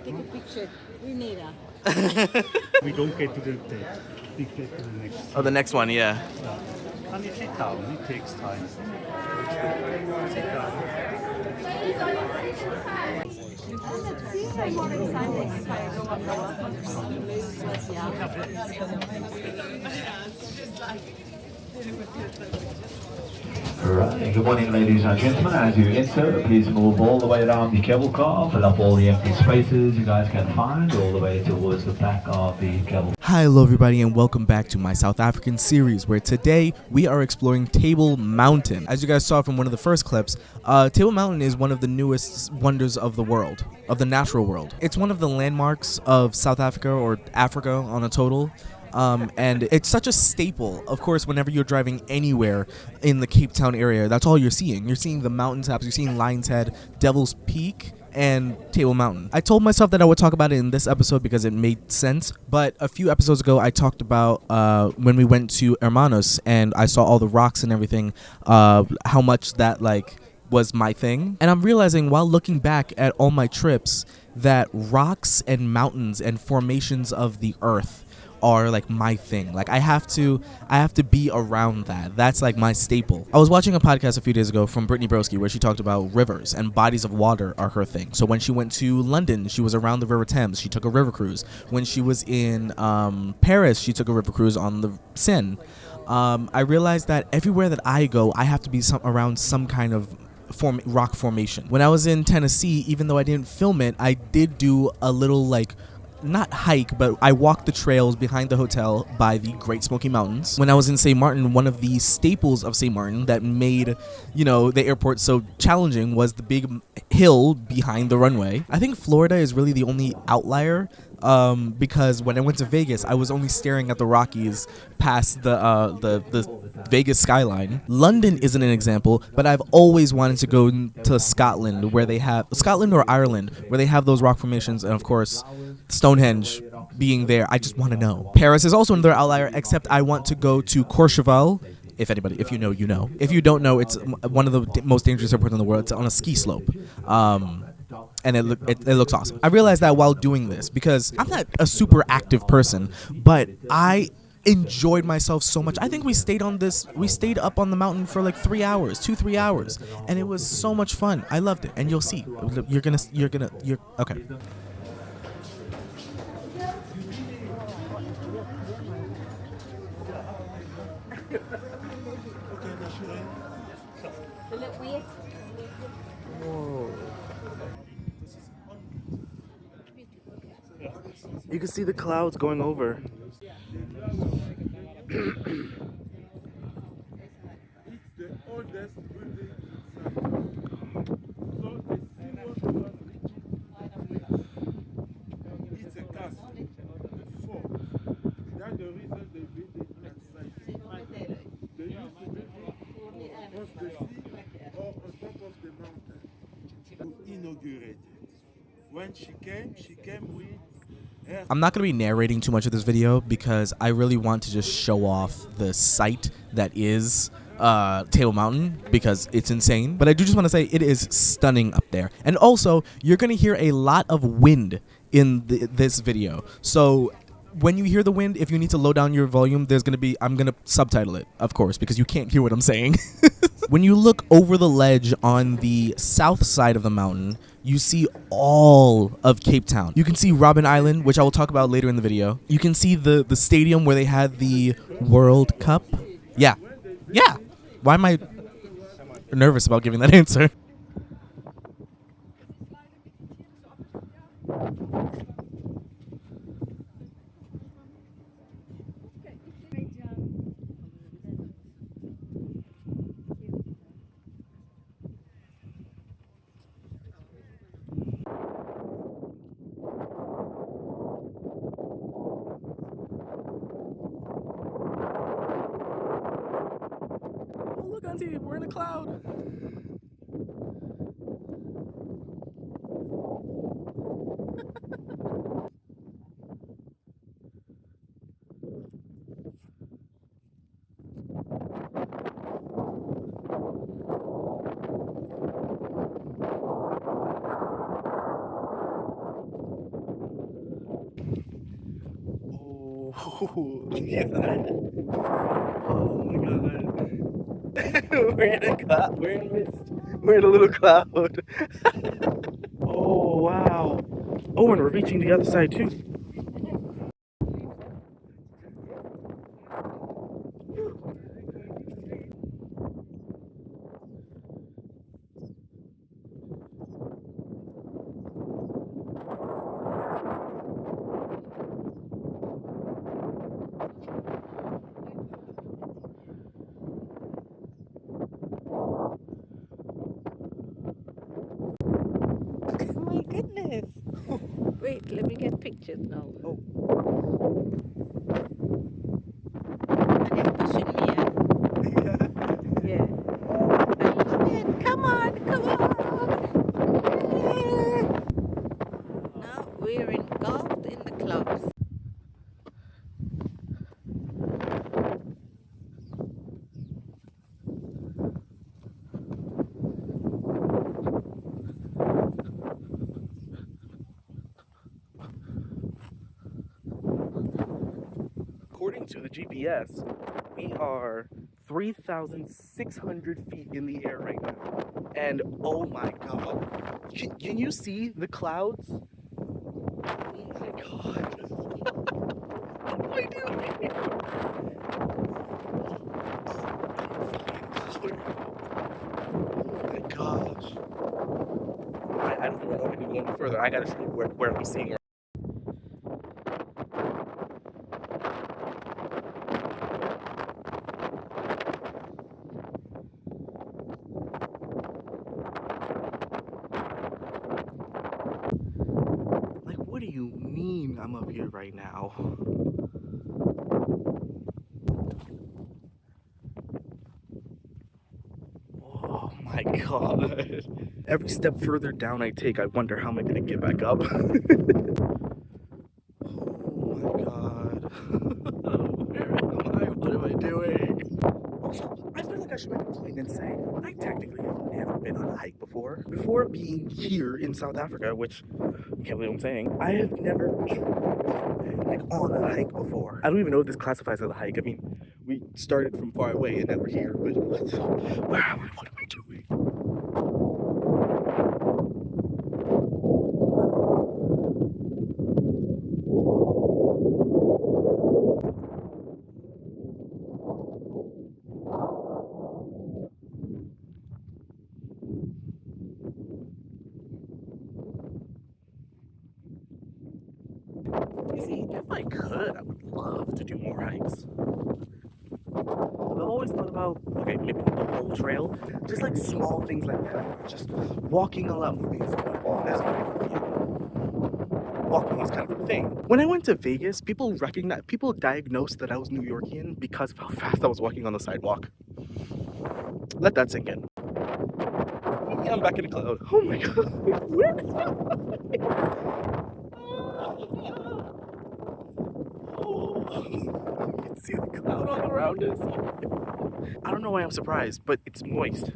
take a picture. We need a. We don't get to the we get to the next. Oh, the next one, yeah. And it's sit down, it takes time. Right. Good morning, ladies and gentlemen. As you enter, please move all the way around the cable car, fill up all the empty spaces you guys can find, all the way towards the back of the cable. Hi, hello everybody, and welcome back to my South African series, where today we are exploring Table Mountain. As you guys saw from one of the first clips, Table Mountain is one of the newest wonders of the world, of the natural world. It's one of the landmarks of South Africa, or Africa on a total. And it's such a staple, of course, whenever you're driving anywhere in the Cape Town area. That's all you're seeing. You're seeing the mountaintops, you're seeing Lion's Head, Devil's Peak, and Table Mountain. I told myself that I would talk about it in this episode because it made sense, but a few episodes ago I talked about when we went to Hermanos and I saw all the rocks and everything, how much that was my thing. And I'm realizing while looking back at all my trips that rocks and mountains and formations of the earth are my thing. I have to be around that. That's my staple. I was watching a podcast a few days ago from Brittany Broski where she talked about rivers and bodies of water are her thing. So when she went to London, she was around the River Thames. She took a river cruise. When she was in Paris, she took a river cruise on the Seine. I realized that everywhere that I go, I have to be around some kind of rock formation. When I was in Tennessee, even though I didn't film it, I did do a little not hike, but I walked the trails behind the hotel by the Great Smoky Mountains. When I was in St. Martin, one of the staples of St. Martin that made, the airport so challenging was the big hill behind the runway. I think Florida is really the only outlier, because when I went to Vegas, I was only staring at the Rockies past the Vegas skyline. London isn't an example, but I've always wanted to go to Scotland, where they have Scotland or Ireland, where they have those rock formations, and of course Stonehenge being there. I just want to know. Paris is also another outlier, except I want to go to Courchevel. If you know, you know. If you don't know, it's one of the most dangerous airports in the world. It's on a ski slope. And it looks awesome. I realized that while doing this, because I'm not a super active person, but I enjoyed myself so much. I think we stayed up on the mountain for 2-3 hours, and it was so much fun. I loved it, and you'll see. You're okay. You can see the clouds going over. It's the oldest building inside. So the symbol was it's a castle, a fort. That's the reason they built it at site. They used to build it across the sea or on top of the mountain to inaugurate it. When she came with her. I'm not going to be narrating too much of this video because I really want to just show off the site that is Table Mountain because it's insane. But I do just want to say it is stunning up there. And also, you're going to hear a lot of wind in this video. So when you hear the wind, if you need to low down your volume, I'm going to subtitle it, of course, because you can't hear what I'm saying. When you look over the ledge on the south side of the mountain, you see all of Cape Town. You can see Robben Island, which I will talk about later in the video. You can see the stadium where they had the World Cup. Yeah. Why am I nervous about giving that answer? Look, Auntie, we're in a cloud. Oh, look at that. Oh my god. We're in a cloud. We're in a mist. We're in a little cloud. Oh, wow. Oh, and we're reaching the other side too. Oh my goodness. Wait, let me get pictures now. Oh. And it's pushing me out. Yeah. I love it. Come on, come on. Yeah. Now we're engulfed in the clouds. According to the GPS, we are 3,600 feet in the air right now. And oh my god. Can you see the clouds? Oh my god. What am I doing? Oh my gosh. I don't know if I can go any further. I gotta show you where I'm seeing. Like, what do you mean I'm up here right now? Oh my god. Every step further down I take, I wonder how am I gonna get back up. Oh my god. Where am I? What am I doing? Also, I feel like I should make a point and say I technically have never been on a hike before. Before being here in South Africa, which you can't believe what I'm saying, I have never been like on a hike before. I don't even know if this classifies as a hike. I mean, we started from far away and now we're here, but where am I? What am I doing? You see, if I could, I would love to do more hikes. I've always thought about, okay, maybe not the whole trail, just like small things like that. Just walking a lot more because walking was kind of a thing. When I went to Vegas, people diagnosed that I was New Yorkian because of how fast I was walking on the sidewalk. Let that sink in. Yeah, I'm back in the cloud. Oh my god. Where am I? Oh, you can see the cloud all around us. I don't know why I'm surprised, but it's moist.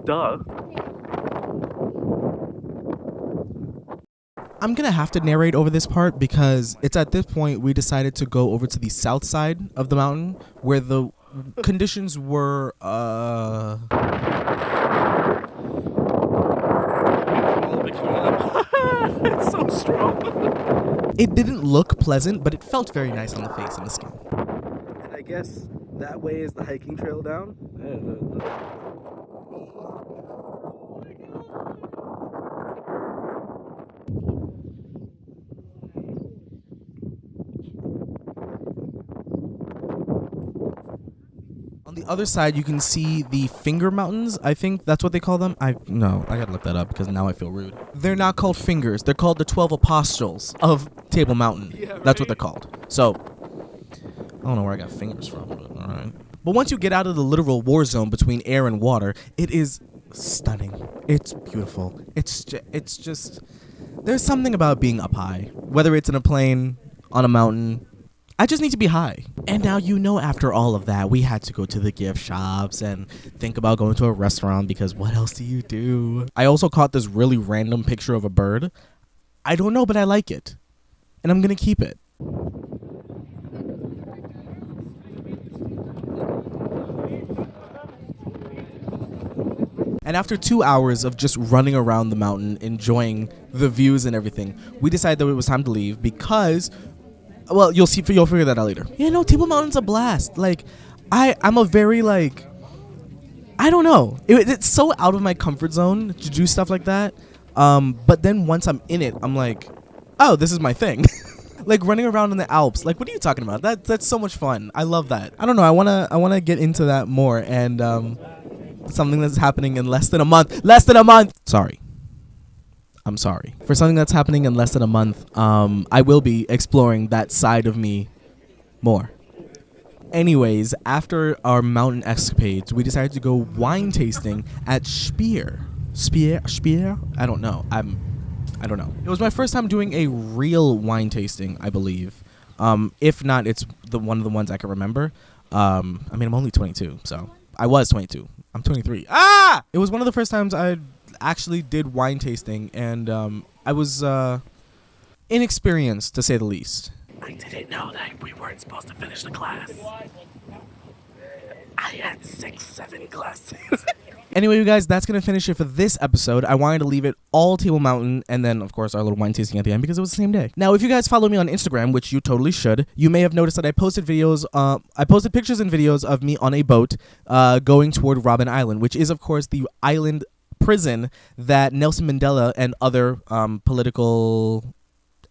Duh. I'm gonna have to narrate over this part because it's at this point we decided to go over to the south side of the mountain where the conditions were it's so strong. It didn't look pleasant, but it felt very nice on the face and the skin. And I guess that way is the hiking trail down. On the other side, you can see the Finger Mountains. I think that's what they call them. I gotta look that up because now I feel rude. They're not called fingers. They're called the 12 Apostles of Table Mountain. Yeah, right? That's what they're called. So, I don't know where I got fingers from, but all right. But once you get out of the literal war zone between air and water, it is stunning. It's beautiful. It's just, there's something about being up high. Whether it's in a plane, on a mountain, I just need to be high. And now you know after all of that, we had to go to the gift shops and think about going to a restaurant because what else do you do? I also caught this really random picture of a bird. I don't know, but I like it. And I'm gonna keep it. And after 2 hours of just running around the mountain, enjoying the views and everything, we decided that it was time to leave because, well, you'll figure that out later. Yeah, no, Table Mountain's a blast. Like, I'm a very, like, I don't know. It's so out of my comfort zone to do stuff like that. But then once I'm in it, I'm like, oh, this is my thing. Like running around in the Alps. Like, what are you talking about? That's so much fun. I love that. I don't know. I wanna get into that more. And something that's happening in less than a month. Less than a month. Sorry. I'm sorry. For something that's happening in less than a month, I will be exploring that side of me more. Anyways, after our mountain escapades, we decided to go wine tasting at Speer. Speer? I don't know. I don't know. It was my first time doing a real wine tasting, I believe. If not, it's one of the ones I can remember. I mean, I'm only 22, so I was 22. I'm 23. Ah! It was one of the first times I actually did wine tasting, and I was inexperienced, to say the least. I didn't know that we weren't supposed to finish the class. I had 7 classes. Anyway, you guys, that's going to finish it for this episode. I wanted to leave it all Table Mountain and then, of course, our little wine tasting at the end because it was the same day. Now, if you guys follow me on Instagram, which you totally should, you may have noticed that I posted videos, I posted pictures and videos of me on a boat going toward Robben Island, which is, of course, the island prison that Nelson Mandela and other political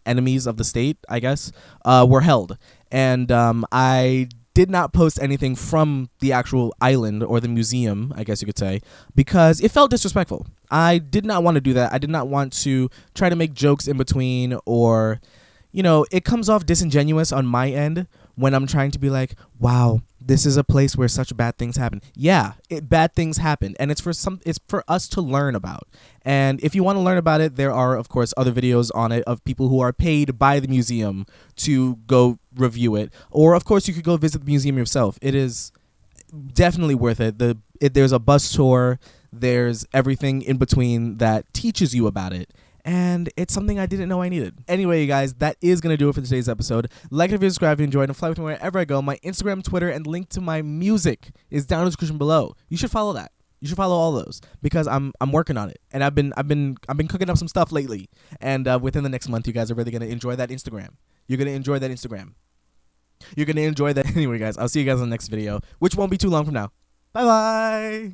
enemies of the state, I guess, were held. And I did not post anything from the actual island or the museum, I guess you could say, because it felt disrespectful. I did not want to do that. I did not want to try to make jokes in between, or, you know, it comes off disingenuous on my end when I'm trying to be like, wow, this is a place where such bad things happen. Yeah, bad things happen, and it's for us to learn about. And if you want to learn about it, there are, of course, other videos on it of people who are paid by the museum to go review it. Or, of course, you could go visit the museum yourself. It is definitely worth it. There's a bus tour. There's everything in between that teaches you about it. And it's something I didn't know I needed. Anyway, you guys, that is going to do it for today's episode. Like if you subscribe, if you enjoyed, and fly with me wherever I go. My Instagram, Twitter, and link to my music is down in the description below. You should follow that. You should follow all those because I'm working on it, and I've been cooking up some stuff lately. And within the next month, you guys are really gonna enjoy that Instagram. You're gonna enjoy that Instagram. You're gonna enjoy that. Anyway, guys, I'll see you guys in the next video, which won't be too long from now. Bye bye.